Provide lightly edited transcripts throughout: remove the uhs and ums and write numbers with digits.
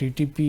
TTP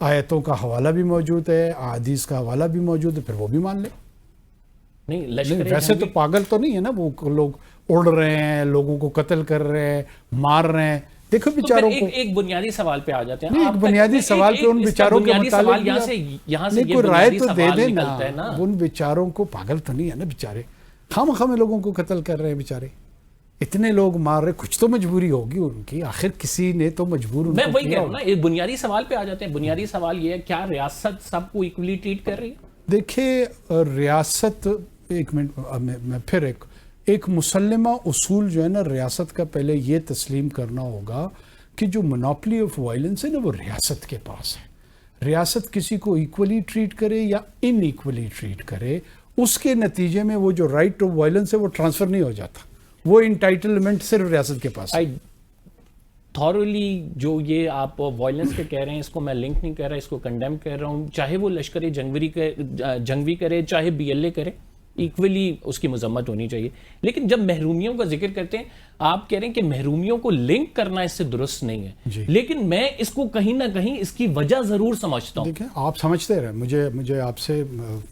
آیتوں کا حوالہ بھی موجود ہے، احادیث کا حوالہ بھی موجود ہے، پھر وہ بھی مان لیں. نہیں لشکر ویسے تو پاگل تو نہیں ہے نا وہ لوگ اڑ رہے ہیں، لوگوں کو قتل کر رہے ہیں، مار رہے ہیں. دیکھو بیچاروں کو ایک بنیادی سوال پہ آ جاتے ہیں. ایک بنیادی سوال پہ ان بیچاروں کے متعلق یہاں سے کوئی رائے تو دے دیں نا. ان بیچاروں کو پاگل تو نہیں ہے نا بیچارے، خام لوگوں کو قتل کر رہے ہیں بیچارے، اتنے لوگ مار رہے، کچھ تو مجبوری ہوگی ان کی، آخر کسی نے تو مجبور. میں وہی کہہ رہا ہوں نا، ایک بنیادی سوال پہ آ جاتے ہیں. بنیادی سوال یہ ہے کیا ریاست سب کو ایکولی ٹریٹ کر رہی ہے؟ دیکھیں ریاست، ایک منٹ میں پھر ایک مسلمہ اصول جو ہے نا ریاست کا، پہلے یہ تسلیم کرنا ہوگا کہ جو منوپلی آف وائلنس ہے نا وہ ریاست کے پاس ہے. ریاست کسی کو ایکولی ٹریٹ کرے یا ان ایکولی ٹریٹ کرے، اس کے نتیجے میں وہ جو رائٹ آف وائلنس ہے وہ ٹرانسفر نہیں ہو جاتا، وہ انٹائٹلمنٹ صرف ریاست کے پاس ہے. تھورولی جو یہ آپ وائلنس کے کہہ رہے ہیں، اس کو میں لنک نہیں کر رہا، اس کو کنڈیم کر رہا ہوں. چاہے وہ لشکر جنگوی کرے، چاہے بی ایل اے کرے، ایکولی اس کی مذمت ہونی چاہیے. لیکن جب محرومیوں کا ذکر کرتے ہیں، آپ کہہ رہے ہیں کہ محرومیوں کو لنک کرنا اس سے درست نہیں ہے. لیکن میں اس کو کہیں نہ کہیں اس کی وجہ ضرور سمجھتا ہوں. دیکھیں آپ سمجھتے رہے، مجھے آپ سے،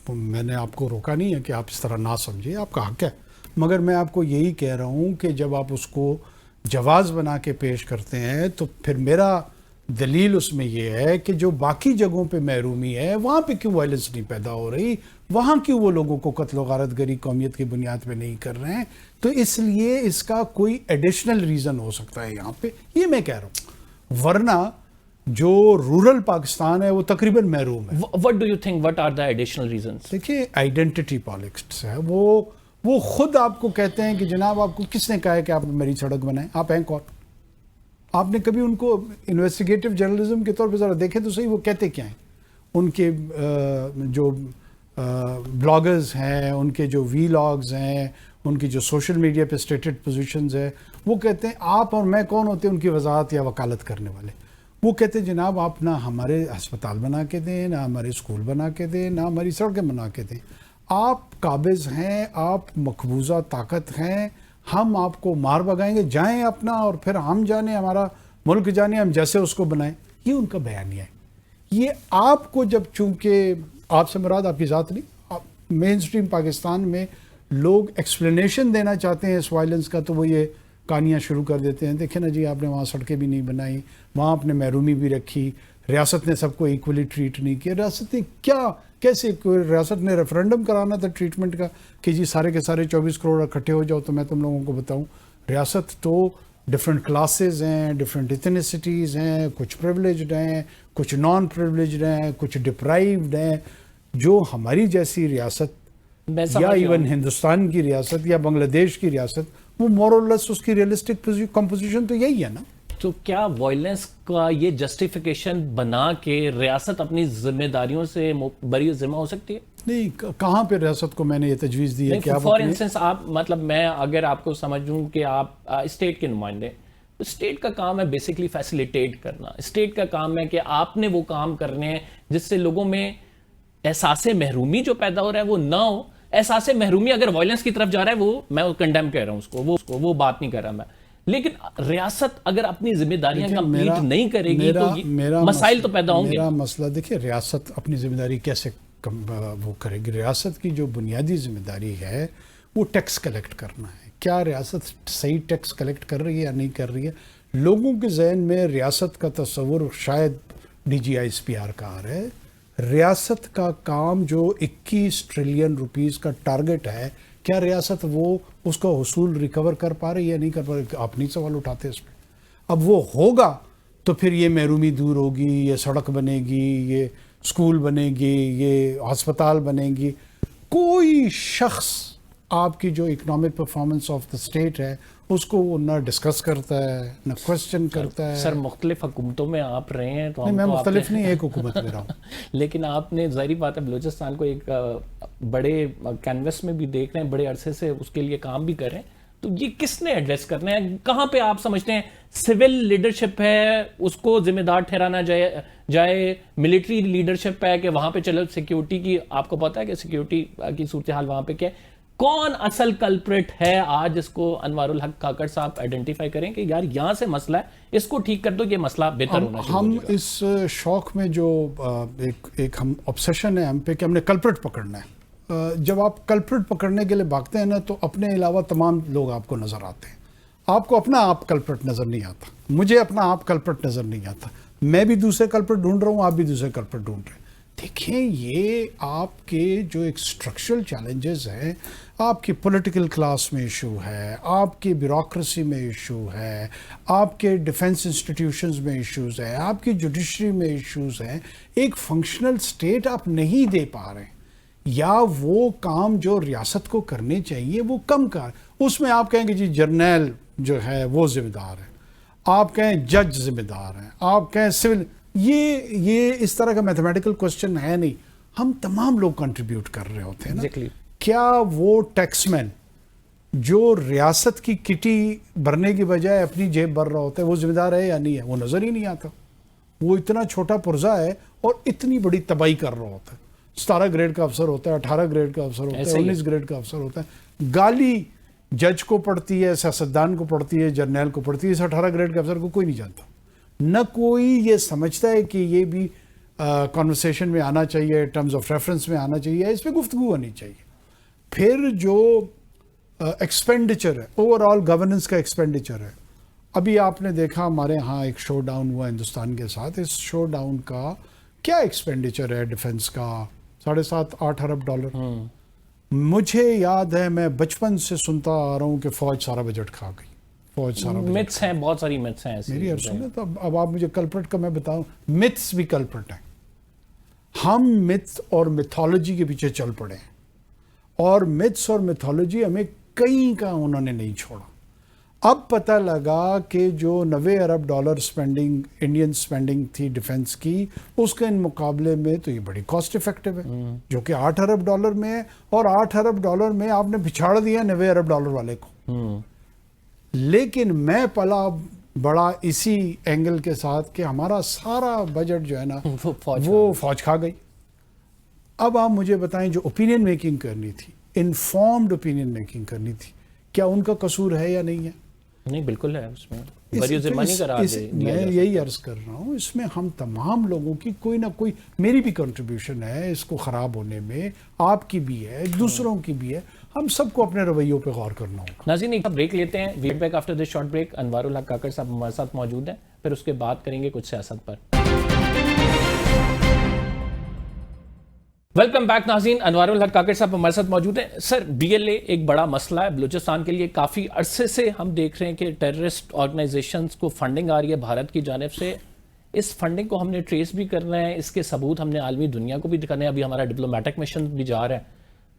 میں نے آپ کو روکا نہیں ہے کہ آپ اس طرح نہ سمجھیں، آپ کا حق ہے. مگر میں آپ کو یہی کہہ رہا ہوں کہ جب آپ اس کو جواز بنا کے پیش کرتے ہیں تو پھر میرا دلیل اس میں یہ ہے کہ جو باقی جگہوں پہ محرومی ہے وہاں پہ کیوں وائلنس نہیں پیدا ہو رہی، وہاں کیوں وہ لوگوں کو قتل و غارت گری قومیت کی بنیاد پہ نہیں کر رہے ہیں. تو اس لیے اس کا کوئی ایڈیشنل ریزن ہو سکتا ہے یہاں پہ، یہ میں کہہ رہا ہوں. ورنہ جو رورل پاکستان ہے وہ تقریباً محروم ہے. What do you think? What are the additional reasons? دیکھیے آئیڈینٹی پالیٹکس ہے، وہ خود آپ کو کہتے ہیں کہ جناب آپ کو کس نے کہا ہے کہ آپ میری سڑک بنائیں، آپ ہیں کون؟ آپ نے کبھی ان کو انویسٹیگیٹو جرنلزم کے طور پہ ذرا دیکھیں تو صحیح وہ کہتے کیا ہیں. ان کے جو بلاگرز ہیں، ان کے جو وی لاگز ہیں، ان کی جو سوشل میڈیا پہ اسٹیٹڈ پوزیشنز ہے، وہ کہتے ہیں آپ اور میں کون ہوتے ہیں ان کی وضاحت یا وکالت کرنے والے. وہ کہتے ہیں جناب آپ نہ ہمارے ہسپتال بنا کے دیں، نہ ہمارے اسکول بنا کے دیں، نہ ہماری سڑکیں بنا کے دیں. آپ قابض ہیں، آپ مقبوضہ طاقت ہیں، ہم آپ کو مار بگائیں گے، جائیں اپنا اور پھر ہم جانے، ہمارا ملک جانے، ہم جیسے اس کو بنائیں. یہ ان کا بیانیہ ہے. یہ آپ کو جب، چونکہ آپ سے مراد آپ کی ذات نہیں، مین سٹریم پاکستان میں لوگ ایکسپلینیشن دینا چاہتے ہیں اس وائلنس کا تو وہ یہ کہانیاں شروع کر دیتے ہیں. دیکھیں نا جی، آپ نے وہاں سڑکیں بھی نہیں بنائی، وہاں آپ نے محرومی بھی رکھی، ریاست نے سب کو ایکولی ٹریٹ نہیں کیا. ریاست نے کیسے ریاست نے ریفرنڈم کرانا تھا ٹریٹمنٹ کا کہ جی سارے کے سارے 24 کروڑ اکٹھے ہو جاؤ. تو میں تم لوگوں کو بتاؤں، ریاست تو ڈفرینٹ کلاسز ہیں، ڈفرینٹ ایتھنیسٹیز ہیں، کچھ پریولیجڈ ہیں، کچھ نان پریولیجڈ ہیں، کچھ ڈپرائیوڈ ہیں. جو ہماری جیسی ریاست یا ایون ہندوستان کی ریاست یا بنگلہ دیش کی ریاست، وہ مور اور لیس اس کی ریئلسٹک کمپوزیشن تو یہی ہے نا. تو کیا وائلنس کا یہ جسٹیفیکیشن بنا کے ریاست اپنی ذمہ داریوں سے بری ذمہ ہو سکتی ہے؟ نہیں، کہاں پہ ریاست کو میں نے یہ تجویز دی ہے کہ فار انسٹنس آپ، مطلب میں اگر آپ کو سمجھوں کہ آپ اسٹیٹ کے نمائندے، اسٹیٹ کا کام ہے بیسکلی فیسیلیٹیٹ کرنا. اسٹیٹ کا کام ہے کہ آپ نے وہ کام کرنے ہیں جس سے لوگوں میں احساس محرومی جو پیدا ہو رہا ہے وہ نہ ہو. احساس محرومی اگر وائلنس کی طرف جا رہا ہے، وہ میں کنڈیم کہہ رہا ہوں اس کو، وہ بات نہیں کر رہا میں. لیکن ریاست اگر اپنی ذمہ داریاں کمپلیٹ نہیں کرے گی تو مسائل تو پیدا ہوں گے. میرا مسئلہ دیکھیں، ریاست اپنی ذمہ داری کیسے وہ کرے گی؟ ریاست کی جو بنیادی ذمہ داری ہے وہ ٹیکس کلیکٹ کرنا ہے. کیا ریاست صحیح ٹیکس کلیکٹ کر رہی ہے یا نہیں کر رہی ہے؟ لوگوں کے ذہن میں ریاست کا تصور شاید D G I S P R کا آ رہا ہے. ریاست کا کام جو 21 ٹریلین روپیز کا ٹارگٹ ہے، کیا ریاست وہ اس کا حصول ریکور کر پا رہی ہے یا نہیں کر پا رہی؟ آپ نہیں سوال اٹھاتے اس پہ. اب وہ ہوگا تو پھر یہ محرومی دور ہوگی، یہ سڑک بنے گی، یہ اسکول بنے گی، یہ ہسپتال بنے گی. کوئی شخص آپ کی جو economic performance of the state ہے اس کو وہ نہ ڈسکس کرتا ہے، نہ کوشچن کرتا ہے. سر مختلف حکومتوں میں آپ رہے ہیں تو میں مختلف نہیں، ایک حکومت میں رہا ہوں. لیکن آپ نے ظاہری بات ہے بلوچستان کو ایک بڑے کینوس میں بھی دیکھ رہے ہیں، بڑے عرصے سے اس کے لیے کام بھی کر رہے ہیں. تو یہ کس نے ایڈریس کرنا ہے؟ کہاں پہ آپ سمجھتے ہیں سول لیڈرشپ ہے اس کو ذمہ دار ٹھہرانا جائے ملٹری لیڈرشپ ہے کہ وہاں پہ چلو سیکیورٹی کی، آپ کو پتا ہے کہ سیکیورٹی کی صورتحال وہاں پہ کیا ہے. کون اصل کلپریٹ ہے آج؟ اس کو انوار الحق کاکڑ صاحب آئیڈینٹیفائی کریں کہ یار یہاں سے مسئلہ ہے، اس کو ٹھیک کر دو، یہ مسئلہ بہتر ہونا چاہیے. ہم اس شوق میں جو ایک ہم آبسیشن ہے ہم پہ کہ ہم نے کلپریٹ پکڑنا ہے. جب آپ کلپریٹ پکڑنے کے لیے بھاگتے ہیں نا تو اپنے علاوہ تمام لوگ آپ کو نظر آتے ہیں. آپ کو اپنا آپ کلپریٹ نظر نہیں آتا، مجھے اپنا آپ کلپریٹ نظر نہیں آتا. میں بھی دوسرے کلپریٹ ڈھونڈ رہا ہوں، آپ بھی دوسرے کلپریٹ ڈھونڈ رہے ہیں. دیکھیں یہ آپ کے جو ایک اسٹرکچرل چیلنجز ہیں، آپ کی پولیٹیکل کلاس میں ایشو ہے، آپ کی بیوروکریسی میں ایشو ہے، آپ کے ڈیفنس انسٹیٹیوشنز میں ایشوز ہیں، آپ کی جوڈیشری میں ایشوز ہیں. ایک فنکشنل اسٹیٹ آپ نہیں دے پا رہے ہیں، یا وہ کام جو ریاست کو کرنے چاہیے وہ کم کر. اس میں آپ کہیں گے جی جرنیل جو ہے وہ ذمہ دار ہے، آپ کہیں جج ذمہ دار ہیں، آپ کہیں سول. یہ اس طرح کا میتھمیٹیکل کوسچن ہے نہیں. ہم تمام لوگ کنٹریبیوٹ کر رہے ہوتے ہیں نا. کیا وہ ٹیکس مین جو ریاست کی کٹی بھرنے کی بجائے اپنی جیب بھر رہا ہوتا ہے وہ ذمہ دار ہے یا نہیں ہے؟ وہ نظر ہی نہیں آتا. وہ اتنا چھوٹا پرزہ ہے اور اتنی بڑی تباہی کر رہا ہوتا ہے. 17 گریڈ کا افسر ہوتا ہے، 18 گریڈ کا افسر ہوتا ہے، 19 گریڈ کا افسر ہوتا ہے. گالی جج کو پڑتی ہے، سیاستدان کو پڑتی ہے، جرنیل کو پڑتی ہے. اس 18 گریڈ کے افسر کو کوئی نہیں جانتا. نہ کوئی یہ سمجھتا ہے کہ یہ بھی کانورسیشن میں آنا چاہیے، ٹرمز آف ریفرنس میں آنا چاہیے، اس پہ گفتگو ہونی چاہیے. پھر جو ایکسپینڈیچر ہے، اوور آل گورننس کا ایکسپینڈیچر ہے. ابھی آپ نے دیکھا ہمارے ہاں ایک شو ڈاؤن ہوا ہندوستان کے ساتھ. اس شو ڈاؤن کا کیا ایکسپینڈیچر ہے ڈیفنس کا؟ 7.5-8 ارب ڈالر. مجھے یاد ہے میں بچپن سے سنتا آ رہا ہوں کہ فوج سارا بجٹ کھا گئی، فوج سارا متس ہیں، بہت ساری متس ہیں ایسی. میری عرض سنیں تو اب آپ مجھے کلپریٹ کا میں بتاؤں. متس بھی کلپریٹ ہیں. ہم متس اور میتھولوجی کے پیچھے چل پڑے ہیں، اور متس اور میتھولوجی ہمیں کہیں کا انہوں نے نہیں چھوڑا. اب پتہ لگا کہ جو 90 ارب ڈالر سپینڈنگ انڈین سپینڈنگ تھی ڈیفنس کی، اس کے ان مقابلے میں تو یہ بڑی کاسٹ افیکٹو ہے، جو کہ 8 ارب ڈالر میں ہے. اور 8 ارب ڈالر میں آپ نے پچھاڑ دیا 90 ارب ڈالر والے کو. لیکن میں پلا بڑا اسی اینگل کے ساتھ کہ ہمارا سارا بجٹ جو ہے نا وہ فوج کھا گئی. اب آپ مجھے بتائیں جو اوپینین میکنگ کرنی تھی، انفارمڈ اوپینین میکنگ کرنی تھی، کیا ان کا قصور ہے یا نہیں ہے؟ نہیں، بالکل ہے. اس میں بری زمانی قرار دیا جاتا ہے. میں یہی عرض کر رہا ہوں، اس میں ہم تمام لوگوں کی کوئی نہ کوئی، میری بھی کنٹریبیوشن ہے اس کو خراب ہونے میں، آپ کی بھی ہے، دوسروں کی بھی ہے. ہم سب کو اپنے رویوں پہ غور کرنا ہوگا. ناظرین ایک بریک لیتے ہیں. We'll back after this short break. Anwaar ul Haq Kakar صاحب ہمارے ساتھ موجود ہیں، پھر اس کے بعد کریں گے کچھ سیاست پر. ویلکم بیک ناظرین. انوار الحق کاکڑ صاحب ہمارے ساتھ موجود ہیں. سر، BLA ایک بڑا مسئلہ ہے بلوچستان کے لیے. کافی عرصے سے ہم دیکھ رہے ہیں کہ ٹیررسٹ آرگنائزیشنز کو فنڈنگ آ رہی ہے بھارت کی جانب سے. اس فنڈنگ کو ہم نے ٹریس بھی کرنا ہے، اس کے ثبوت ہم نے عالمی دنیا کو بھی دکھانے ہیں. ابھی ہمارا ڈپلومیٹک مشن بھی جا رہا ہے.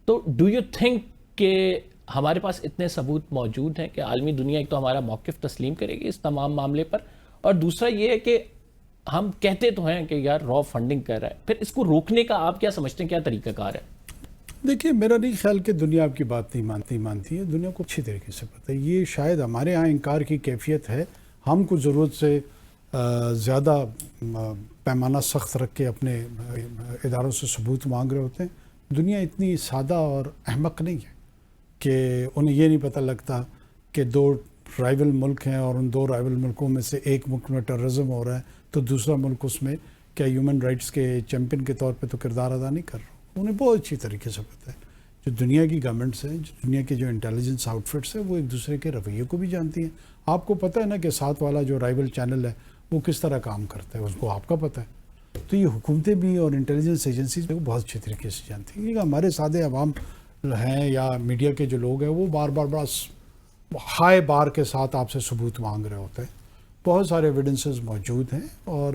تو ڈو یو تھنک کہ ہمارے پاس اتنے ثبوت موجود ہیں کہ عالمی دنیا ایک تو ہمارا موقف تسلیم کرے گی اس تمام معاملے پر، اور دوسرا یہ ہے کہ ہم کہتے تو ہیں کہ یار را فنڈنگ کر رہا ہے، پھر اس کو روکنے کا آپ کیا سمجھتے ہیں، کیا طریقہ کار ہے؟ دیکھیے، میرا نہیں خیال کہ دنیا آپ کی بات نہیں مانتی ہے. دنیا کو اچھی طریقے سے پتہ ہے. یہ شاید ہمارے ہاں انکار کی کیفیت ہے. ہم کو ضرورت سے زیادہ پیمانہ سخت رکھ کے اپنے اداروں سے ثبوت مانگ رہے ہوتے ہیں. دنیا اتنی سادہ اور احمق نہیں ہے کہ انہیں یہ نہیں پتہ لگتا کہ 2 رائیول ملک ہیں اور ان 2 رائیول ملکوں میں سے ایک ملک میں ٹیررزم ہو رہا ہے تو دوسرا ملک اس میں کیا ہیومن رائٹس کے چیمپئن کے طور پہ تو کردار ادا نہیں کر رہا. انہیں بہت اچھی طریقے سے پتہ ہے. جو دنیا کی گورنمنٹس ہیں، جو دنیا کے جو انٹیلیجنس آؤٹ فٹس ہیں، وہ ایک دوسرے کے رویے کو بھی جانتی ہیں. آپ کو پتہ ہے نا کہ ساتھ والا جو رائیول چینل ہے وہ کس طرح کام کرتا ہے، اس کو آپ کا پتہ ہے. تو یہ حکومتیں بھی اور انٹیلیجنس ایجنسیز بھی بہت اچھی طریقے سے جانتی ہیں. ہمارے سادے عوام ہیں یا میڈیا کے جو لوگ ہیں وہ بار بار بڑا ہائی بار کے ساتھ آپ سے ثبوت مانگ رہے ہوتے ہیں. بہت سارے ایویڈنسز موجود ہیں اور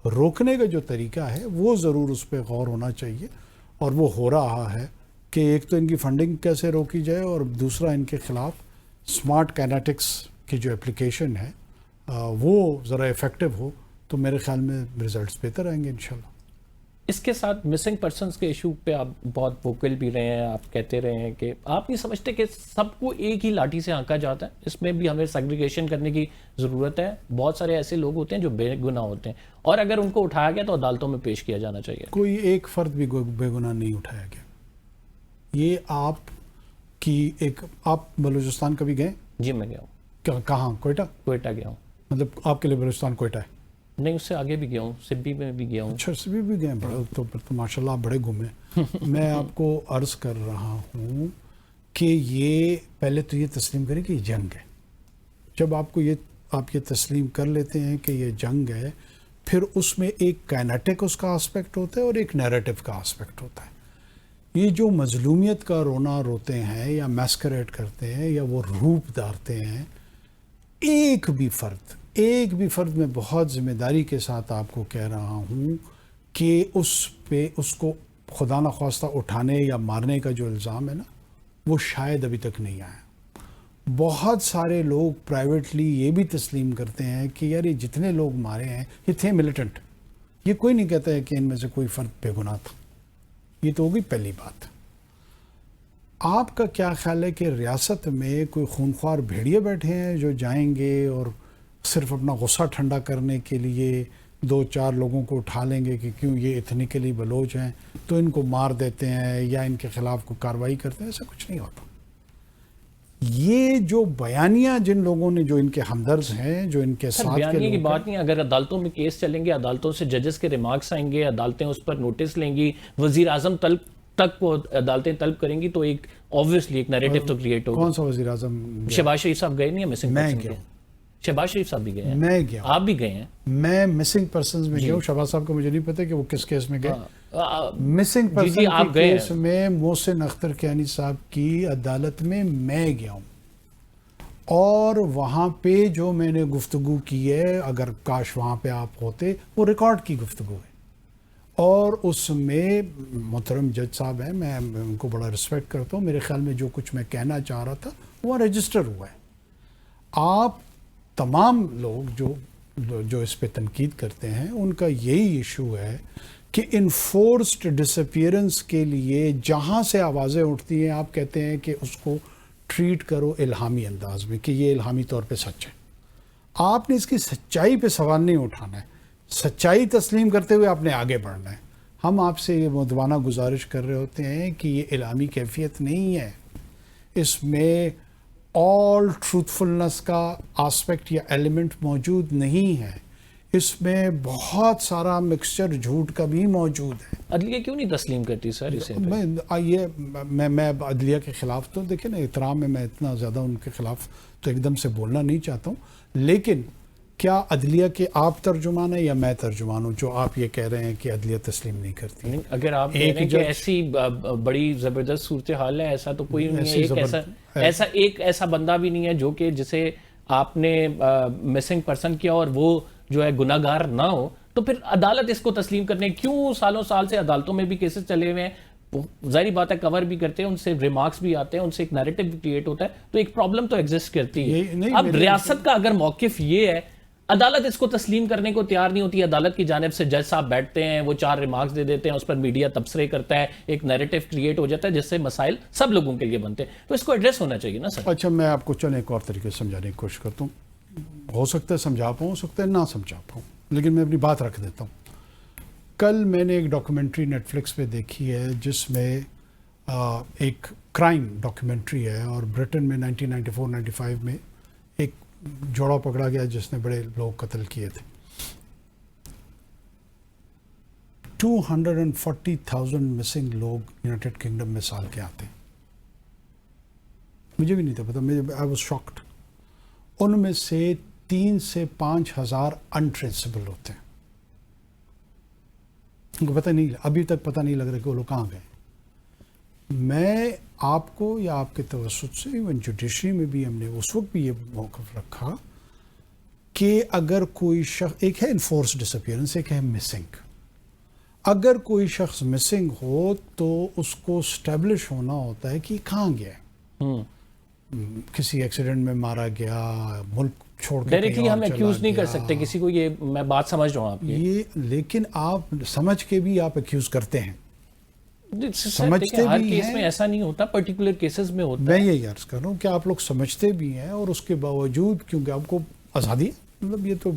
روکنے کا جو طریقہ ہے وہ ضرور اس پہ غور ہونا چاہیے، اور وہ ہو رہا ہے کہ ایک تو ان کی فنڈنگ کیسے روکی جائے، اور دوسرا ان کے خلاف سمارٹ کینیٹکس کی جو اپلیکیشن ہے وہ ذرا ایفیکٹو ہو تو میرے خیال میں ریزلٹس بہتر آئیں گے انشاءاللہ. اس کے ساتھ مسنگ پرسنز کے ایشو پہ آپ بہت ووکل بھی رہے ہیں. آپ کہتے رہے ہیں کہ آپ نہیں سمجھتے کہ سب کو ایک ہی لاٹھی سے ہانکا جاتا ہے. اس میں بھی ہمیں سیگریگیشن کرنے کی ضرورت ہے. بہت سارے ایسے لوگ ہوتے ہیں جو بے گناہ ہوتے ہیں، اور اگر ان کو اٹھایا گیا تو عدالتوں میں پیش کیا جانا چاہیے. کوئی ایک فرد بھی بے گناہ نہیں اٹھایا گیا. یہ آپ کی ایک آپ بلوچستان کبھی گئے؟ جی میں گیا ہوں. کہاں؟ کوئٹہ؟ کوئٹہ گیا ہوں. مطلب آپ کے لیے بلوچستان کوئٹہ ہے؟ نہیں اس سے آگے بھی گیا ہوں, سبی میں بھی گیا ہوں. اچھا سبھی بھی گئے ہیں. بڑا تو ماشاء اللہ آپ بڑے گھومے. میں آپ کو عرض کر رہا ہوں کہ یہ پہلے تو یہ تسلیم کریں کہ یہ جنگ ہے. جب آپ یہ تسلیم کر لیتے ہیں کہ یہ جنگ ہے, پھر اس میں ایک کائنیٹک اس کا آسپیکٹ ہوتا ہے اور ایک نیریٹو کا آسپیکٹ ہوتا ہے. یہ جو مظلومیت کا رونا روتے ہیں یا میسکریٹ کرتے ہیں یا وہ روپ دھارتے ہیں, ایک بھی فرد میں بہت ذمہ داری کے ساتھ آپ کو کہہ رہا ہوں کہ اس کو خدا نخواستہ اٹھانے یا مارنے کا جو الزام ہے نا, وہ شاید ابھی تک نہیں آیا. بہت سارے لوگ پرائیویٹلی یہ بھی تسلیم کرتے ہیں کہ یار یہ جتنے لوگ مارے ہیں یہ تھے ملیٹنٹ. یہ کوئی نہیں کہتا ہے کہ ان میں سے کوئی فرد بے گناہ تھا. یہ تو ہوگی پہلی بات. آپ کا کیا خیال ہے کہ ریاست میں کوئی خونخوار بھیڑیے بیٹھے ہیں جو جائیں گے اور صرف اپنا غصہ ٹھنڈا کرنے کے لیے 2-4 لوگوں کو اٹھا لیں گے کہ کیوں یہ ایتھنیکلی بلوچ ہیں تو ان کو مار دیتے ہیں یا ان کے خلاف کوئی کارروائی کرتے ہیں؟ ایسا کچھ نہیں ہوتا. یہ جو بیانیہ جن لوگوں نے, جو ان کے ہمدرد ہیں, جو ان کے ساتھ کے بیانیے کی لوگ بات نہیں. اگر عدالتوں میں کیس چلیں گے, عدالتوں سے ججز کے ریمارکس آئیں گے, عدالتیں اس پر نوٹس لیں گی, وزیر اعظم تک کو عدالتیں طلب کریں گی, تو ایک obviously ایک نیریٹو تو کریٹ ہوگا. کون سا وزیر اعظم؟ شہباز شریف صاحب گئے نہیں ہیں مسنگ پرسن کے؟ شہباز شریف صاحب بھی گئے ہیں. میں گیا. آپ بھی گئے ہیں؟ میں مسنگ پرسنز میں گیا ہوں. شہباز صاحب کو مجھے نہیں پتا کہ وہ کس کیس میں گئے. مسنگ پرسن کے کیس میں محسن اختر کیانی صاحب کی عدالت میں گیا ہوں, اور وہاں پہ جو میں نے گفتگو کی ہے, اگر کاش وہاں پہ آپ ہوتے, وہ ریکارڈ کی گفتگو ہے. اور اس میں محترم جج صاحب ہیں, میں ان کو بڑا رسپیکٹ کرتا ہوں. میرے خیال میں جو کچھ میں کہنا چاہ رہا تھا وہ رجسٹر ہوا ہے. آپ تمام لوگ جو اس پہ تنقید کرتے ہیں, ان کا یہی ایشو ہے کہ انفورسڈ ڈس اپیئرنس کے لیے جہاں سے آوازیں اٹھتی ہیں, آپ کہتے ہیں کہ اس کو ٹریٹ کرو الہامی انداز میں, کہ یہ الہامی طور پہ سچ ہے. آپ نے اس کی سچائی پہ سوال نہیں اٹھانا ہے, سچائی تسلیم کرتے ہوئے آپ نے آگے بڑھنا ہے. ہم آپ سے یہ مؤدبانہ گزارش کر رہے ہوتے ہیں کہ یہ الہامی کیفیت نہیں ہے. اس میں آل ٹروتھفلنس کا آسپیکٹ یا ایلیمنٹ موجود نہیں ہے. اس میں بہت سارا مکسچر جھوٹ کا بھی موجود ہے. عدلیہ کیوں نہیں تسلیم کرتی سر اسے؟ میں عدلیہ کے خلاف تو دیکھیں نا, احترام میں اتنا زیادہ ان کے خلاف تو ایک دم سے بولنا نہیں چاہتا ہوں, لیکن کیا عدلیہ کے آپ ترجمان ہیں یا میں ترجمان ہوں جو آپ یہ کہہ رہے ہیں کہ عدلیہ تسلیم نہیں کرتی؟ اگر آپ کہہ رہے ہیں کہ ایسی بڑی زبردست صورتحال ہے, ایسا تو کوئی نہیں ہے. ایک ایسا بندہ بھی نہیں ہے جو کہ جسے آپ نے مسنگ پرسن کیا اور وہ جو ہے گناہ گار نہ ہو, تو پھر عدالت اس کو تسلیم کرنے کیوں سالوں سال سے عدالتوں میں بھی کیسز چلے ہوئے ہیں. ظاہری بات ہے کور بھی کرتے ہیں, ان سے ریمارکس بھی آتے ہیں, ان سے ایک نیریٹو بھی کریٹ ہوتا ہے, تو ایک پرابلم تو ایگزسٹ کرتی ہے. اب ریاست کا اگر موقف یہ ہے, عدالت اس کو تسلیم کرنے کو تیار نہیں ہوتی. عدالت کی جانب سے جج صاحب بیٹھتے ہیں, وہ 4 ریمارکس دے دیتے ہیں, اس پر میڈیا تبصرے کرتا ہے, ایک نیریٹو کریٹ ہو جاتا ہے جس سے مسائل سب لوگوں کے لیے بنتے ہیں. تو اس کو ایڈریس ہونا چاہیے نا سر. اچھا میں آپ کو چلیں ایک اور طریقے سے سمجھانے کی کوشش کرتا ہوں. ہو سکتا ہے سمجھا پاؤں, ہو سکتا ہے نہ سمجھا پاؤں, لیکن میں اپنی بات رکھ دیتا ہوں. کل میں نے ایک ڈاکومنٹری نیٹ فلکس پہ دیکھی ہے جس میں ایک کرائم ڈاکومنٹری ہے, اور برٹن میں 1994-95 میں ایک جوڑا پکڑا گیا جس نے بڑے لوگ قتل کیے تھے. 240,000 مسنگ لوگ یونائٹڈ کنگڈم میں سال کے آتے ہیں. مجھے بھی نہیں تھا پتا, آئی واز شاکڈ. ان میں سے 3 سے 5 ہزار انٹریسبل ہوتے ہیں. ان کو پتہ نہیں, ابھی تک پتہ نہیں لگ رہا کہ وہ لوگ کہاں گئے. میں آپ کو یا آپ کے توسط سے ایون جوڈیشری میں بھی ہم نے اس وقت بھی یہ موقف رکھا کہ اگر کوئی شخص, ایک ہے انفورس ڈس اپیئرنس, ایک ہے مسنگ. اگر کوئی شخص مسنگ ہو تو اس کو اسٹیبلش ہونا ہوتا ہے کہ کہاں گیا ہے. کسی ایکسیڈنٹ میں مارا گیا, ملک چھوڑ کے ڈائریکٹلی ہم ایکیوز نہیں کر سکتے کسی کو, یہ میں بات سمجھ رہا ہوں آپ کی. لیکن آپ سمجھ کے بھی آپ ایکیوز کرتے ہیں. سمجھتے ہر کیس میں ایسا نہیں ہوتا, پرٹیکولر کیسز میں ہوتا ہے. میں یہ عرض کر رہا ہوں کہ آپ لوگ سمجھتے بھی ہیں, اور اس کے باوجود کیونکہ آپ کو آزادی ہے, مطلب یہ تو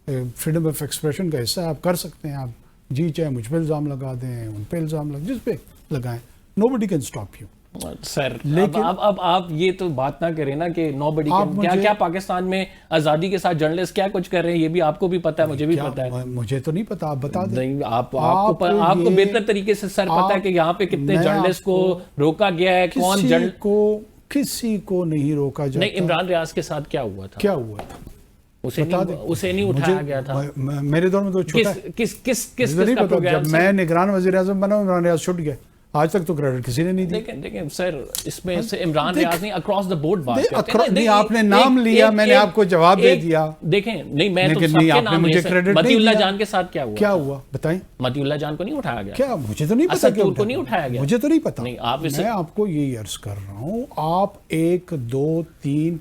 فریڈم آف ایکسپریشن کا حصہ ہے, آپ کر سکتے ہیں. آپ جی چاہے مجھ پہ الزام لگا دیں, ان پہ الزام جس پہ لگائیں, نو بڈی کین اسٹاپ یو. سر اب آپ یہ تو بات نہ کریں نا کہ نو بڈی کیا پاکستان میں آزادی کے ساتھ جرنلسٹ کیا کچھ کر رہے ہیں، یہ بھی آپ کو بھی پتا ہے، مجھے بھی پتا ہے. مجھے تو نہیں پتا، آپ بتا دیں. نہیں آپ کو بہتر طریقے سے سر پتا ہے کہ یہاں پہ کتنے جرنلسٹ کو روکا گیا ہے، کون کسی کو نہیں روکا جاتا. نہیں عمران ریاض کے ساتھ کیا ہوا تھا؟ کیا ہوا تھا اسے نہیں اٹھایا گیا تھا. میرے دور میں تو چھوٹا کس نہیں پتا. جب میں نگران وزیر اعظم بنا عمران ریاض چھٹ گیا، آج تک تو کریڈٹ کسی نے نہیں دیا. دیکھیں سر اس میں سے عمران ریاض نہیں اکراس دا بورڈ بات کرتے ہیں. نہیں آپ نے نام لیا، میں نے آپ کو جواب دے دیا. دیکھیں نہیں میں تو سب کے نام لے. متی اللہ جان کے ساتھ کیا ہوا بتائیں؟ متی اللہ جان کو نہیں اٹھایا گیا. کیا مجھے تو نہیں پتا، کو نہیں اٹھایا گیا، مجھے تو نہیں پتا. میں آپ کو یہی عرض کر رہا ہوں، آپ 1 2 3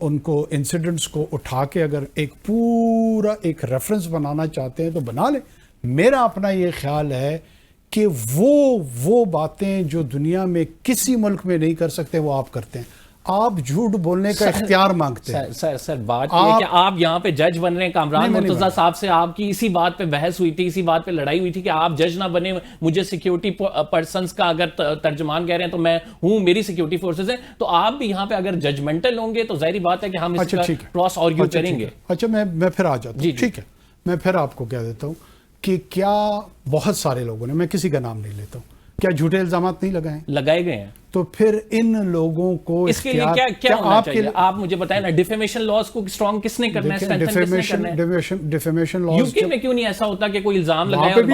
ان کو انسیڈنٹس کو اٹھا کے اگر ایک پورا ایک ریفرنس بنانا چاہتے ہیں تو بنا لیں. میرا اپنا یہ خیال ہے کہ وہ باتیں جو دنیا میں کسی ملک میں نہیں کر سکتے وہ آپ کرتے ہیں. آپ جھوٹ بولنے کا اختیار مانگتے ہیں. سر بات یہ ہے کہ آپ یہاں پہ جج بن رہے ہیں. کامران مرتضیٰ صاحب سے آپ کی اسی بات پہ بحث ہوئی تھی، اسی بات پہ لڑائی ہوئی تھی کہ آپ جج نہ بنے. مجھے سیکیورٹی پرسنز کا اگر ترجمان کہہ رہے ہیں تو میں ہوں، میری سیکیورٹی فورسز ہیں. تو آپ بھی یہاں پہ اگر ججمنٹل ہوں گے تو ظاہری بات ہے کہ ہم اس کا کراس آرگیو کریں گے. اچھا میں پھر آ جاتا ہوں. ٹھیک ہے، میں پھر آپ کو کہہ دیتا ہوں کہ کیا بہت سارے لوگوں نے، میں کسی کا نام نہیں لیتا ہوں، کیا جھوٹے الزامات نہیں لگائے گئے ہیں؟ تو پھر ان لوگوں کو اس کے لیے کیا ہونا چاہیے؟ آپ مجھے بتائیں نا، ڈیفیمیشن لاز کو اسٹرانگ کس نے کرنا ہے؟ ڈیفیمیشن لاز یوکے میں کیوں نہیں ایسا ہوتا کہ کوئی الزام لگائے اور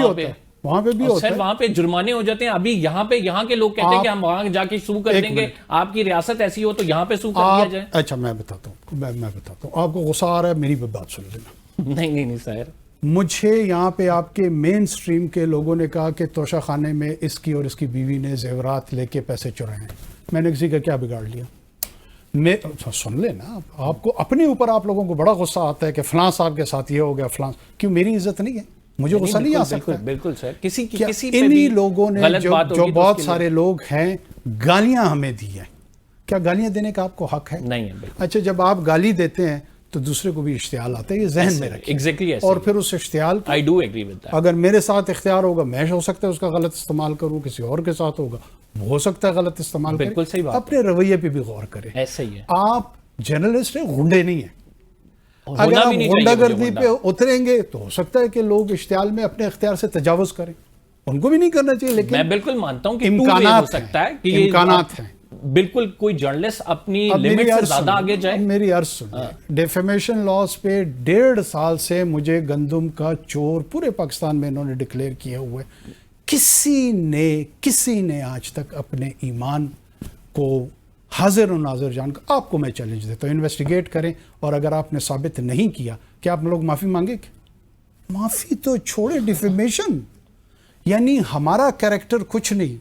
وہاں پہ بھی ہوتا ہے؟ سر وہاں پہ جرمانے ہو جاتے ہیں. ابھی یہاں کے لوگ کہتے ہیں کہ ہم وہاں جا کے سو کر دیں گے. آپ کی ریاست ایسی ہو تو یہاں پہ سو کر دیا جائے. اچھا میں بتاتا ہوں، آپ کو غصہ آ رہا ہے، میری بات سن لینا. نہیں سر، مجھے یہاں پہ آپ کے مین سٹریم کے لوگوں نے کہا کہ توشہ خانے میں اس کی اور اس کی بیوی نے زیورات لے کے پیسے چرائے ہیں. میں نے کسی کا کیا بگاڑ لیا؟ سن لیں نا، آپ کو اپنے اوپر آپ لوگوں کو بڑا غصہ آتا ہے کہ فلاں صاحب کے ساتھ یہ ہو گیا، فلاں. کیوں میری عزت نہیں ہے؟ مجھے غصہ نہیں آ سکتا. بالکل سر، کسی انہی لوگوں نے جو بہت سارے لوگ ہیں گالیاں ہمیں دی ہیں. کیا گالیاں دینے کا آپ کو حق ہے؟ نہیں ہے. اچھا جب آپ گالی دیتے ہیں تو دوسرے کو بھی اشتعال آتا ہے، یہ ذہن میں رکھیں. اور پھر اس اشتعال اگر میرے ساتھ اختیار ہوگا، میں ہو سکتا ہے اس کا غلط استعمال کروں، کسی اور کے ساتھ ہوگا ہو سکتا ہے غلط استعمال کریں. بالکل صحیح بات. اپنے رویے پہ بھی غور کریں. ایسا ہی ہے. آپ جرنلسٹ ہیں، غنڈے نہیں ہیں. اگر آپ غنڈہ گردی پہ اتریں گے تو ہو سکتا ہے کہ لوگ اشتعال میں اپنے اختیار سے تجاوز کریں. ان کو بھی نہیں کرنا چاہیے، لیکن میں بالکل مانتا ہوں کہ امکانات ہیں. بالکل کوئی جرنلسٹ اپنی لیمٹ سے زیادہ آگے جائے. میری عرض سنیے، ڈیفیمیشن لاز پہ 1.5 سال سے مجھے گندم کا چور پورے پاکستان میں انہوں نے ڈکلیئر کیا ہوا ہے. کسی نے آج تک اپنے ایمان کو حاضر و ناظر جان کر، آپ کو میں چیلنج دیتا ہوں، انویسٹیگیٹ کریں. اور اگر آپ نے ثابت نہیں کیا، کیا آپ لوگ معافی مانگے گے؟ معافی تو چھوڑے، ڈیفیمیشن یعنی ہمارا کریکٹر کچھ نہیں،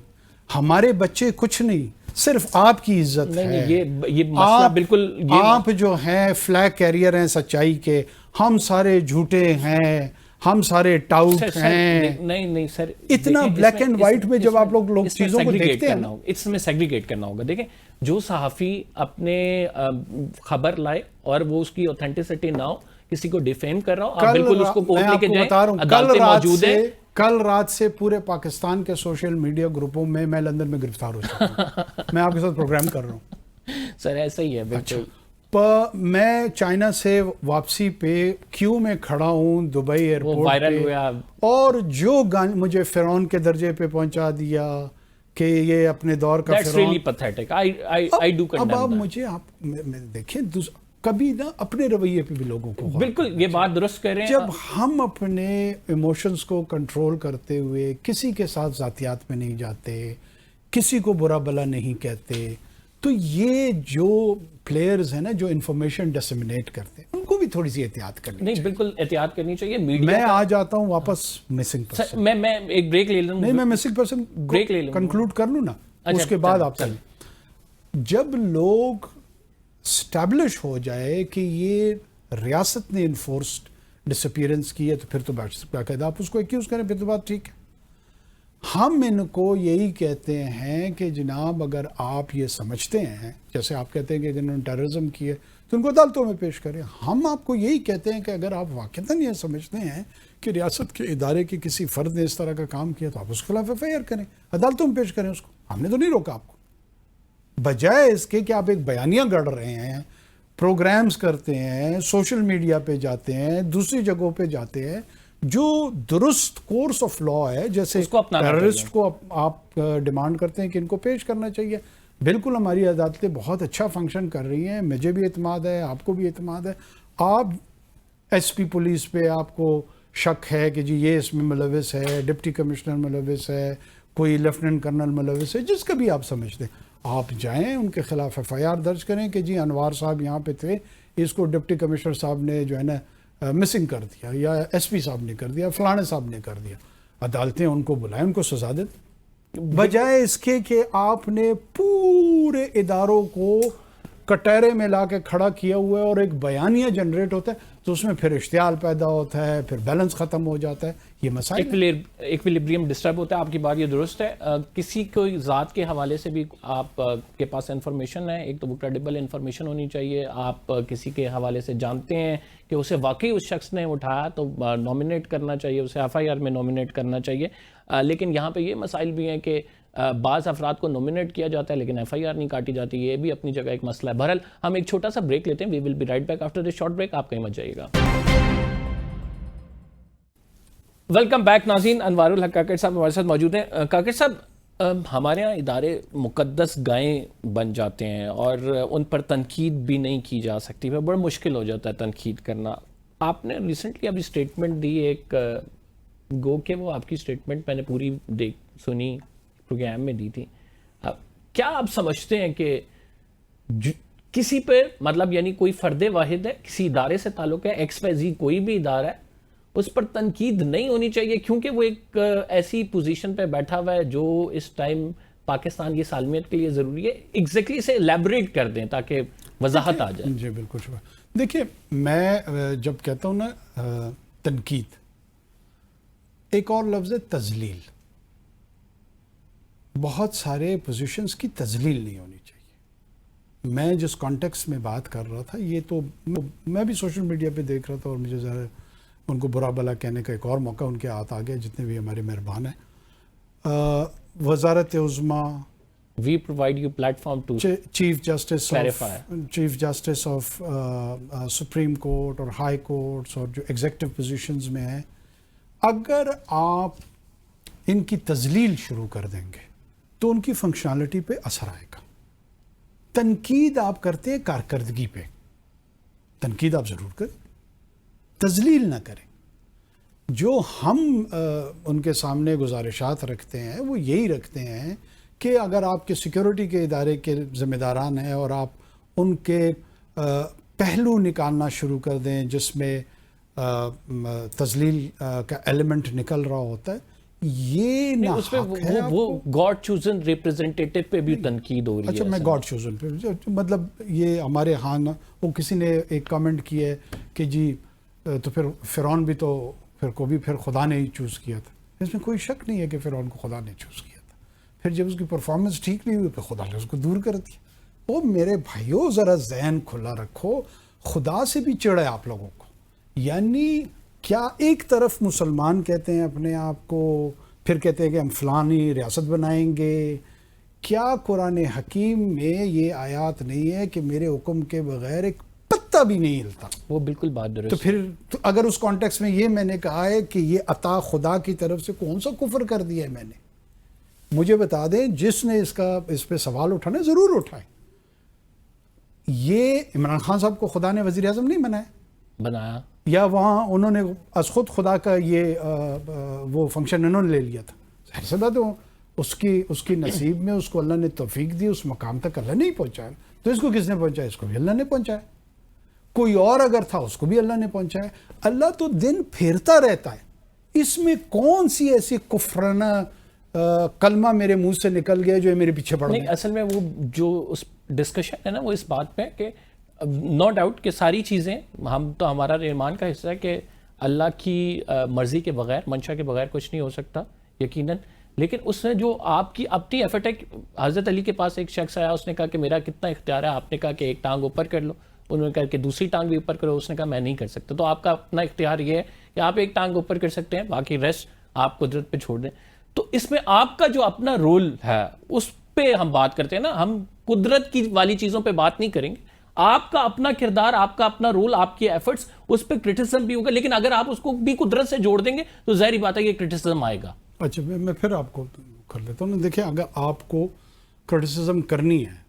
ہمارے بچے کچھ نہیں، صرف آپ کی عزت ہے. یہ مسئلہ بالکل، آپ جو ہیں فلیگ کیریئر ہیں سچائی کے، ہم سارے جھوٹے ہیں، ہم سارے ٹاؤٹ ہیں. نہیں سر، اتنا بلیک اینڈ وائٹ میں جب آپ لوگ چیزوں کو دیکھتے ہیں، اس میں سیگریگیٹ کرنا ہوگا. دیکھیں جو صحافی اپنے خبر لائے اور وہ اس کی اوتھینٹسٹی نہ ہو، کسی کو ڈیفیم کر رہا ہو، آپ بالکل اس کو کورٹ لے کے جائیں، عدالتیں موجود ہیں. کل رات سے پورے پاکستان کے سوشل میڈیا گروپوں میں لندن میں گرفتار ہو چکا ہوں. میں آپ کے ساتھ پروگرام کر رہا ہوں. سر ایسا ہی ہے بالکل. میں چائنا سے واپسی پہ کیو میں کھڑا ہوں دبئی ایئرپورٹ پہ، اور جو مجھے فرعون کے درجے پہ پہنچا دیا کہ یہ اپنے دور کا فرعون. اب آپ مجھے دیکھیں کبھی نہ اپنے رویے پہ بھی لوگوں کو بالکل یہ بات درست کر رہے ہیں. جب ہم اپنے ایموشنز کو کنٹرول کرتے ہوئے کسی کے ساتھ ذاتیات میں نہیں جاتے، کسی کو برا بلا نہیں کہتے، تو یہ جو پلیئرز ہیں نا جو انفارمیشن ڈسیمنیٹ کرتے ہیں، ان کو بھی تھوڑی سی احتیاط کرنی چاہیے. نہیں بالکل احتیاط کرنی چاہیے. میں آ جاتا ہوں واپس مسنگ پرسن. میں ایک بریک لے لوں. نہیں، میں مسنگ پرسن بریک لے لوں، کنکلوڈ کر لوں نا، اس کے بعد آپ چلیں. جب لوگ اسٹیبلش ہو جائے کہ یہ ریاست نے انفورسڈ ڈسپیئرنس کی ہے، تو پھر تو باقاعدہ آپ اس کو ایکیوز کریں، پھر تو بات ٹھیک ہے. ہم ان کو یہی کہتے ہیں کہ جناب اگر آپ یہ سمجھتے ہیں، جیسے آپ کہتے ہیں کہ جنہوں نے ٹیررزم کی ہے تو ان کو عدالتوں میں پیش کریں. ہم آپ کو یہی کہتے ہیں کہ اگر آپ واقعتاً یہ سمجھتے ہیں کہ ریاست کے ادارے کے کسی فرد نے اس طرح کا کام کیا تو آپ اس کے خلاف ایف آئی آر کریں, عدالتوں میں پیش کریں اس کو. ہم نے تو نہیں روکا آپ کو. بجائے اس کے کہ آپ ایک بیانیہ گڑھ رہے ہیں, پروگرامز کرتے ہیں, سوشل میڈیا پہ جاتے ہیں, دوسری جگہوں پہ جاتے ہیں, جو درست کورس آف لا ہے, جیسے ٹیررسٹ کو آپ ڈیمانڈ کرتے ہیں کہ ان کو پیش کرنا چاہیے. بالکل ہماری عدالتیں بہت اچھا فنکشن کر رہی ہیں, مجھے بھی اعتماد ہے, آپ کو بھی اعتماد ہے. آپ ایس پی پولیس پہ آپ کو شک ہے کہ جی یہ اس میں ملوث ہے, ڈپٹی کمشنر ملوث ہے, کوئی لیفٹیننٹ کرنل ملوث ہے, جس کا بھی آپ سمجھتے ہیں, آپ جائیں ان کے خلاف ایف آئی آر درج کریں کہ جی انوار صاحب یہاں پہ تھے, اس کو ڈپٹی کمشنر صاحب نے جو ہے نا مسنگ کر دیا, یا ایس پی صاحب نے کر دیا, فلانے صاحب نے کر دیا. عدالتیں ان کو بلائیں, ان کو سزا دیں, بجائے اس کے کہ آپ نے پورے اداروں کو کٹہرے میں لا کے کھڑا کیا ہوا ہے اور ایک بیانیہ جنریٹ ہوتا ہے تو اس میں پھر اشتعال پیدا ہوتا ہے, پھر بیلنس ختم ہو جاتا ہے. یہ مسائل ایکویلیبریم ڈسٹرب ہوتا ہے. آپ کی بات یہ درست ہے. کسی کوئی ذات کے حوالے سے بھی آپ کے پاس انفارمیشن ہے, ایک تو وہ کریڈیبل انفارمیشن ہونی چاہیے. آپ کسی کے حوالے سے جانتے ہیں کہ اسے واقعی اس شخص نے اٹھایا تو نومینیٹ کرنا چاہیے, اسے ایف آئی آر میں نومینیٹ کرنا چاہیے. لیکن یہاں پہ یہ مسائل بھی ہیں کہ بعض افراد کو نومینیٹ کیا جاتا ہے لیکن ایف آئی آر نہیں کاٹی جاتی. یہ بھی اپنی جگہ ایک مسئلہ ہے. بہرحال ہم ایک چھوٹا سا بریک لیتے ہیں. We will be right back after this short break. آپ کہیں مت جائیے گا. ویلکم بیک ناظرین. انوار الحق کاکڑ صاحب ہمارے ساتھ موجود ہیں. کاکڑ صاحب, ہمارے ہاں ادارے مقدس گائیں بن جاتے ہیں اور ان پر تنقید بھی نہیں کی جا سکتی, بڑا مشکل ہو جاتا ہے تنقید کرنا. آپ نے ریسنٹلی ابھی اسٹیٹمنٹ دی ایک, گو کہ وہ آپ کی اسٹیٹمنٹ میں نے پوری سنی, پروگرام میں دی تھی. کیا آپ سمجھتے ہیں کہ کسی پہ مطلب یعنی کوئی فرد واحد ہے, کسی ادارے سے تعلق ہے, ایکس وائی زی کوئی بھی ادارہ ہے, اس پر تنقید نہیں ہونی چاہیے کیونکہ وہ ایک ایسی پوزیشن پہ بیٹھا ہوا ہے جو اس ٹائم پاکستان کی سالمیت کے لیے ضروری ہے؟ ایگزیکٹلی اسے ایلیبریٹ کر دیں تاکہ وضاحت آ جائے. جی بالکل شکریہ. دیکھیے, میں جب کہتا ہوں نا تنقید, ایک اور لفظ ہے تذلیل. بہت سارے پوزیشنز کی تذلیل نہیں ہونی چاہیے. میں جس کانٹیکس میں بات کر رہا تھا, یہ تو میں بھی سوشل میڈیا پہ دیکھ رہا تھا اور مجھے ذرا ان کو برا بلا کہنے کا ایک اور موقع ان کے ہاتھ آ گیا, جتنے بھی ہمارے مہربان ہیں. وزارت عظمیٰ, we provide you platform to chief justice clarify. Chief justice of supreme court اور ہائی کورٹس اور جو ایگزیکٹو پوزیشنز میں ہیں, اگر آپ ان کی تذلیل شروع کر دیں گے تو ان کی فنکشنالٹی پہ اثر آئے گا. تنقید آپ کرتے ہیں کارکردگی پہ, تنقید آپ ضرور کریں, تذلیل نہ کریں. جو ہم ان کے سامنے گزارشات رکھتے ہیں وہ یہی رکھتے ہیں کہ اگر آپ کے سیکیورٹی کے ادارے کے ذمہ داران ہیں اور آپ ان کے پہلو نکالنا شروع کر دیں جس میں تذلیل کا ایلیمنٹ نکل رہا ہوتا ہے, یہ نہ اس پہ وہ گاڈ چوزن ریپرزنٹیٹو پہ بھی تنقید ہو رہی ہے. اچھا, میں گاڈ چوزن پہ مطلب یہ ہمارے ہاں وہ کسی نے ایک کامنٹ کیا ہے کہ جی تو پھر فرعون بھی تو پھر خدا نے ہی چوز کیا تھا. اس میں کوئی شک نہیں ہے کہ فرعون کو خدا نے چوز کیا تھا. پھر جب اس کی پرفارمنس ٹھیک نہیں ہوئی پھر خدا نے اس کو دور کر دیا. وہ میرے بھائیوں ذرا ذہن کھلا رکھو, خدا سے بھی چڑھے آپ لوگوں کو. یعنی کیا ایک طرف مسلمان کہتے ہیں اپنے آپ کو, پھر کہتے ہیں کہ ہم فلانی ریاست بنائیں گے. کیا قرآن حکیم میں یہ آیات نہیں ہے کہ میرے حکم کے بغیر ایک پتہ بھی نہیں ہلتا؟ وہ بالکل بات درست. تو پھر اگر اس کانٹیکس میں یہ میں نے کہا ہے کہ یہ عطا خدا کی طرف سے, کون سا کفر کر دیا ہے میں نے؟ مجھے بتا دیں, جس نے اس پہ سوال اٹھانا ضرور اٹھائے. یہ عمران خان صاحب کو خدا نے وزیر اعظم نہیں بنایا, یا وہاں انہوں نے از خود خدا کا یہ وہ فنکشن انہوں نے لے لیا تھا. ظاہر سی بات ہے, اس کی نصیب میں اس کو اللہ نے توفیق دی, اس مقام تک اللہ نہیں پہنچایا. تو اس کو کس نے پہنچایا؟ اس کو بھی اللہ نے پہنچایا. کوئی اور اگر تھا اس کو بھی اللہ نے پہنچایا. اللہ تو دن پھیرتا رہتا ہے. اس میں کون سی ایسی کفرانہ کلمہ میرے منہ سے نکل گیا جو میرے پیچھے پڑ گیا؟ نہیں, اصل میں وہ جو اس ڈسکشن ہے نا وہ اس بات پہ کہ نو ڈاؤٹ کہ ساری چیزیں ہم تو ہمارا ایمان کا حصہ ہے کہ اللہ کی مرضی کے بغیر, منشا کے بغیر کچھ نہیں ہو سکتا یقیناً. لیکن اس نے جو آپ کی اپنی ایفرٹ ہے, حضرت علی کے پاس ایک شخص آیا, اس نے کہا کہ میرا کتنا اختیار ہے, آپ نے کہا کہ ایک ٹانگ اوپر کر لو, انہوں نے کہا کہ دوسری ٹانگ بھی اوپر کرو، اس نے کہا میں نہیں کر سکتا. تو آپ کا اپنا اختیار یہ ہے کہ آپ ایک ٹانگ اوپر کر سکتے ہیں، باقی ریسٹ آپ قدرت پہ چھوڑ دیں. تو اس میں آپ کا جو اپنا رول ہے اس پہ ہم بات کرتے ہیں نا، ہم قدرت کی والی چیزوں پہ بات نہیں کریں گے. آپ کا اپنا کردار، آپ کا اپنا رول، آپ کے ایفرٹس، اس پہ کرٹیسزم بھی ہوگا، لیکن اگر آپ اس کو بھی قدرت سے جوڑ دیں گے تو ظاہری بات ہے کہ کرٹیسزم آئے گا. اچھا میں پھر آپ کو کر لیتا ہوں. دیکھیں اگر آپ کو کرٹیسزم کرنی ہے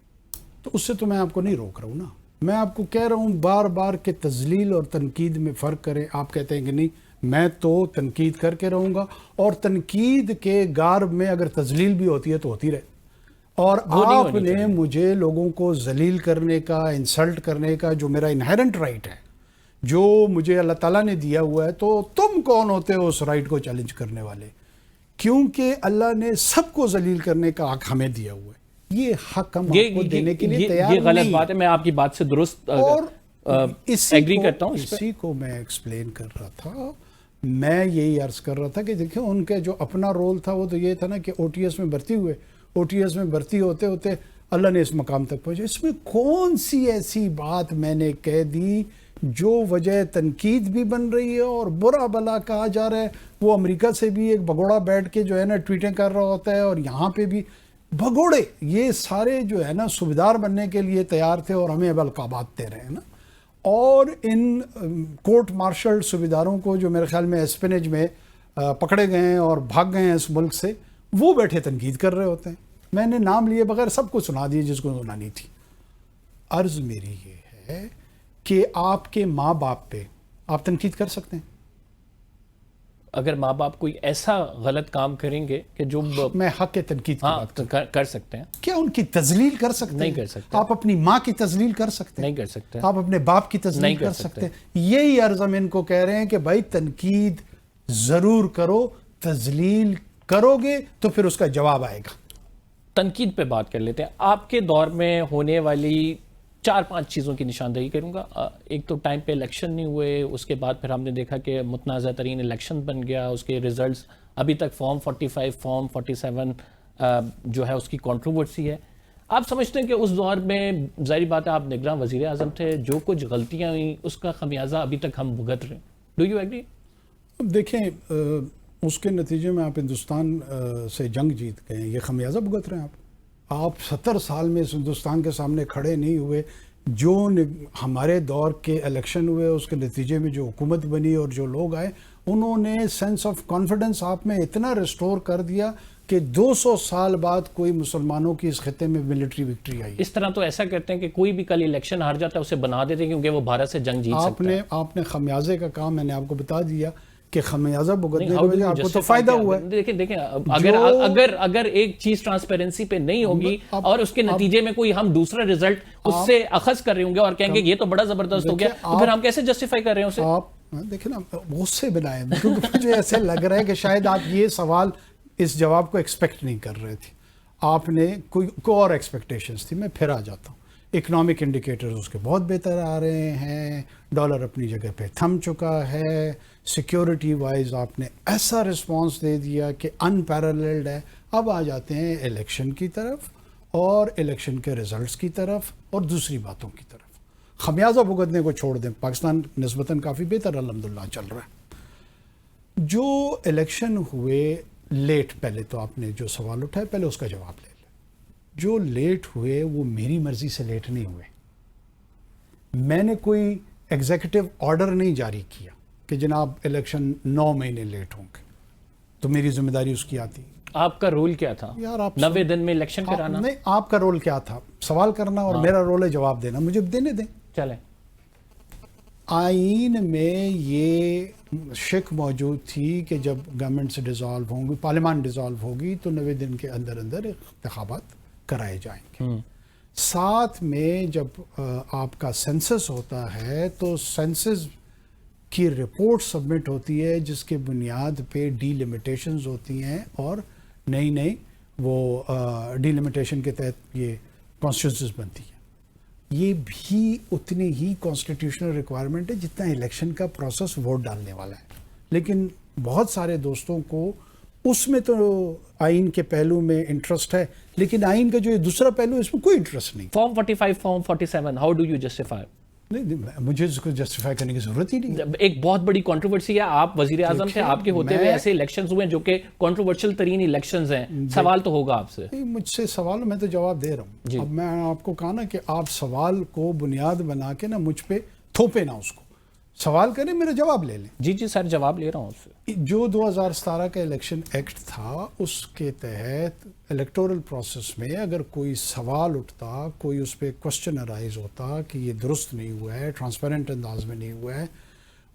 تو اس سے تو میں آپ کو نہیں روک رہا ہوں نا. میں آپ کو کہہ رہا ہوں بار بار کہ تذلیل اور تنقید میں فرق کریں. آپ کہتے ہیں کہ نہیں میں تو تنقید کر کے رہوں گا، اور تنقید کے گارب میں اگر تذلیل بھی ہوتی ہے تو ہوتی رہے. اور آپ نے مجھے لوگوں کو ذلیل کرنے کا، انسلٹ کرنے کا جو میرا انہیرنٹ رائٹ ہے، جو مجھے اللہ تعالیٰ نے دیا ہوا ہے، تو تم کون ہوتے ہو اس رائٹ کو چیلنج کرنے والے؟ کیونکہ اللہ نے سب کو ذلیل کرنے کا حق ہمیں دیا ہوا ہے. یہ حق ہم آپ کو دینے کے لیے تیار نہیں. یہ غلط بات ہے، میں آپ کی بات سے درست ایگری کرتا ہوں. اسی کو میں ایکسپلین کر رہا تھا. میں یہی عرض کر رہا تھا کہ دیکھیں ان کے جو اپنا رول تھا وہ تو یہ تھا نا کہ او ٹی ایس میں بھرتی ہوئے، او ٹی ایس میں بھرتی ہوتے ہوتے اللہ نے اس مقام تک پہنچے. اس میں کون سی ایسی بات میں نے کہہ دی جو وجہ تنقید بھی بن رہی ہے اور برا بلا کہا جا رہا ہے؟ وہ امریکہ سے بھی ایک بگوڑا بیٹھ کے جو ہے نا ٹویٹیں کر رہا ہوتا ہے، اور یہاں پہ بھی بگوڑے. یہ سارے جو ہے نا صوبیدار بننے کے لیے تیار تھے اور ہمیں القابات دے رہے ہیں نا. اور ان کورٹ مارشل صوبیداروں کو جو میرے خیال میں اسپینج میں پکڑے گئے ہیں اور بھاگ گئے ہیں اس ملک سے، وہ بیٹھے تنقید کر رہے ہوتے ہیں. میں نے نام لیے بغیر سب کو سنا دیے جس کو سنانی تھی. عرض میری یہ ہے کہ آپ کے ماں باپ پہ آپ تنقید کر سکتے ہیں. اگر ماں باپ کوئی ایسا غلط کام کریں گے کہ جو میں حق کے تنقید کی بات کر سکتے ہیں. کیا ان کی تذلیل کر سکتے ہیں؟ نہیں کر سکتے. آپ اپنی ماں کی تذلیل کر سکتے ہیں؟ نہیں کر سکتے. آپ اپنے باپ کی تذلیل کر سکتے ہیں؟ یہی عرض ہم ان کو کہہ رہے ہیں کہ بھائی تنقید ضرور کرو، تذلیل کرو گے تو پھر اس کا جواب آئے گا. تنقید پہ بات کر لیتے ہیں. آپ کے دور میں ہونے والی 4-5 چیزوں کی نشاندہی کروں گا. ایک تو ٹائم پہ الیکشن نہیں ہوئے، اس کے بعد پھر ہم نے دیکھا کہ متنازع ترین الیکشن بن گیا، اس کے ریزلٹس ابھی تک فارم 45 فارم 47 جو ہے اس کی کنٹروورسی ہے. آپ سمجھتے ہیں کہ اس دور میں ظاہری بات ہے آپ نگراں وزیر اعظم تھے، جو کچھ غلطیاں ہوئیں اس کا خمیازہ ابھی تک ہم بھگت رہے ہیں. Do you agree? دیکھیں اس کے نتیجے میں آپ ہندوستان سے جنگ جیت گئے، یہ خمیازہ بھگت رہے ہیں. آپ 70 سال میں اس ہندوستان کے سامنے کھڑے نہیں ہوئے. جو ہمارے دور کے الیکشن ہوئے اس کے نتیجے میں جو حکومت بنی اور جو لوگ آئے، انہوں نے سینس آف کانفیڈنس آپ میں اتنا ریسٹور کر دیا کہ 200 سال بعد کوئی مسلمانوں کی اس خطے میں ملٹری وکٹری آئی. اس طرح تو ایسا کرتے ہیں کہ کوئی بھی کل الیکشن ہار جاتا ہے اسے بنا دیتے ہیں کیونکہ وہ بھارت سے جنگ جیت سکتا ہے. آپ نے خمیازے کا کام میں نے آپ کو بتا دیا کہ خمیازہ بھگتنے کی وجہ آپ کو تو فائدہ ہوا ہے. دیکھیں اگر ایک چیز ٹرانسپیرنسی پہ نہیں ہوگی اور اس کے نتیجے میں کوئی ہم دوسرا ریزلٹ اس سے اخذ کر رہے ہوں گے اور کہیں گے یہ تو بڑا زبردست ہو گیا، تو پھر ہم کیسے جسٹیفائی کر رہے ہیں اسے؟ آپ دیکھیں نا غصے بنائیں، کیونکہ مجھے ایسے لگ رہا ہے کہ شاید آپ یہ سوال اس جواب کو ایکسپیکٹ نہیں کر رہے تھے. آپ نے کوئی اور ایکسپیکٹیشنز تھی. میں پھر آ جاتا ہوں. اکنامک انڈیکیٹرز اس کے بہت بہتر آ رہے ہیں، ڈالر اپنی جگہ پہ تھم چکا ہے، سیکیورٹی وائز آپ نے ایسا رسپانس دے دیا کہ ان پیراللڈ ہے. اب آ جاتے ہیں الیکشن کی طرف اور الیکشن کے ریزلٹس کی طرف اور دوسری باتوں کی طرف. خمیازہ بھگتنے کو چھوڑ دیں، پاکستان نسبتاً کافی بہتر الحمدللہ چل رہا ہے. جو الیکشن ہوئے لیٹ، پہلے تو آپ نے جو سوال اٹھایا پہلے اس کا جواب لے لیں. جو لیٹ ہوئے وہ میری مرضی سے لیٹ نہیں ہوئے. میں نے کوئی ایگزیکٹو آرڈر نہیں جاری کیا کہ جناب الیکشن 9 مہینے لیٹ ہوں گے تو میری ذمہ داری اس کی آتی. آپ کا رول کیا تھا؟ یار آپ 90 دن میں الیکشن کرانا؟ نہیں، آپ کا رول کیا تھا؟ سوال کرنا، اور میرا رول ہے جواب دینا. مجھے دینے دیں. چلیں. آئین میں یہ شک موجود تھی کہ جب گورنمنٹ سے ڈیزالو ہوں گی، پارلیمان ڈیزالو ہوگی تو 90 دن کے اندر اندر انتخابات کرائے جائیں گے. ساتھ میں جب آپ کا سینسس ہوتا ہے تو سینسس کی رپورٹ سبمٹ ہوتی ہے جس کے بنیاد پہ ڈی لمیٹیشنز ہوتی ہیں اور نئی وہ ڈی لمیٹیشن کے تحت یہ کانسٹیٹیوشنز بنتی ہیں. یہ بھی اتنی ہی کانسٹیٹیوشنل ریکوائرمنٹ ہے جتنا الیکشن کا پروسیس ووٹ ڈالنے والا ہے. لیکن بہت سارے دوستوں کو اس میں تو آئین کے پہلو میں انٹرسٹ ہے، لیکن آئین کا جو یہ دوسرا پہلو اس میں کوئی انٹرسٹ نہیں. Form 45 form 47 how do you justify? نہیں مجھے اس کو جسٹیفائی کرنے کی ضرورت ہی نہیں. ایک بہت بڑی کنٹروورسی ہے, آپ وزیر اعظم تھے, آپ کے ہوتے ہوئے ایسے الیکشنز ہوئے جو کہ کنٹروورشل ترین الیکشنز ہیں, سوال تو ہوگا آپ سے. مجھ سے سوال, میں تو جواب دے رہا ہوں. اب میں آپ کو کہا نا کہ آپ سوال کو بنیاد بنا کے نا مجھ پہ تھوپے نا, اس کو سوال کریں, میرا جواب لے لیں. جی سر, جواب لے رہا ہوں اس سے. جو 2017 کا الیکشن ایکٹ تھا, اس کے تحت الیکٹورل پروسیس میں اگر کوئی سوال اٹھتا, کوئی اس پہ کوشچن ارائز ہوتا کہ یہ درست نہیں ہوا ہے, ٹرانسپیرنٹ انداز میں نہیں ہوا ہے,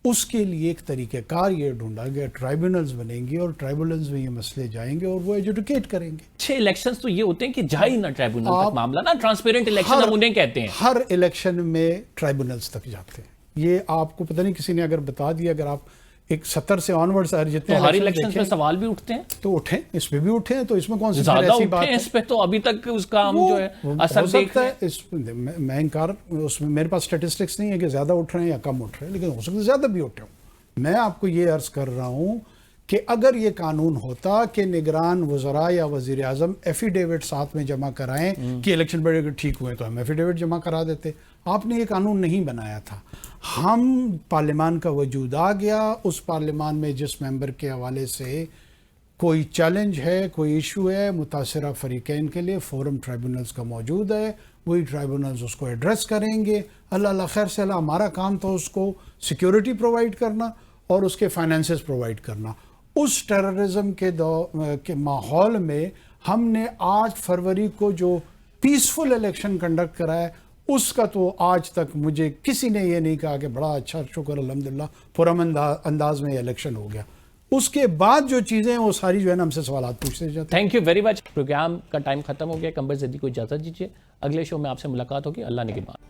اس کے لیے ایک طریقہ کار یہ ڈھونڈا گیا, ٹرائبونلز بنیں گے اور ٹرائبونلز میں یہ مسئلے جائیں گے اور وہ ایجوڈیکیٹ کریں گے. اچھے الیکشنز تو یہ ہوتے ہیں کہ جائے نہ ٹرائبونل تک معاملہ, نا ٹرانسپیرنٹ الیکشن ہم انہیں کہتے ہیں. ہر الیکشن میں ٹرائبونلز تک جاتے ہیں. یہ آپ کو پتہ نہیں کسی نے اگر بتا دیا, اگر آپ ایک 70 سے آنورڈ جتنے ہر الیکشن میں سوال بھی اٹھتے ہیں تو اٹھیں, اس پہ بھی اٹھیں, تو اس میں کون سی زیادہ ایسی بات اٹھے ہے؟ اس پہ تو ابھی تک اس کا ہم جو ہے اثر دیکھ رہے ہیں. میں انکار, اس میں میرے پاس اسٹیٹسٹکس نہیں ہے کہ زیادہ اٹھ رہے ہیں یا کم اٹھ رہے ہیں, لیکن ہو سکتا ہے زیادہ بھی اٹھے ہوں. میں آپ کو یہ عرض کر رہا ہوں کہ اگر یہ قانون ہوتا کہ نگران وزراء یا وزیر اعظم ایفیڈیوٹ ساتھ میں جمع کرائیں کہ الیکشن بڑے اگر ٹھیک ہوئے تو ہم ایفیڈیوٹ جمع کرا دیتے. آپ نے یہ قانون نہیں بنایا تھا. ہم پارلیمان کا وجود آ گیا, اس پارلیمان میں جس ممبر کے حوالے سے کوئی چیلنج ہے, کوئی ایشو ہے, متاثرہ فریقین کے لیے فورم ٹرائبونلز کا موجود ہے, وہی ٹرائبونلز اس کو ایڈریس کریں گے. اللہ خیر سے اللہ, ہمارا کام تھا اس کو سیکیورٹی پرووائڈ کرنا اور اس کے فائنینسز پرووائڈ کرنا. اس ٹیررزم کے ماحول میں ہم نے 8 فروری کو جو پیسفل الیکشن کنڈکٹ کرا ہے, اس کا تو آج تک مجھے کسی نے یہ نہیں کہا کہ بڑا اچھا, شکر الحمدللہ پرامن انداز میں یہ الیکشن ہو گیا. اس کے بعد جو چیزیں ہیں وہ ساری جو ہے نا ہم سے سوالات پوچھتے جاتے ہیں. Thank you very much. Programme کا ٹائم ختم ہو گیا. قمر زیدی کو اجازت دیجیے, اگلے شو میں آپ سے ملاقات ہوگی. اللہ نگہبان.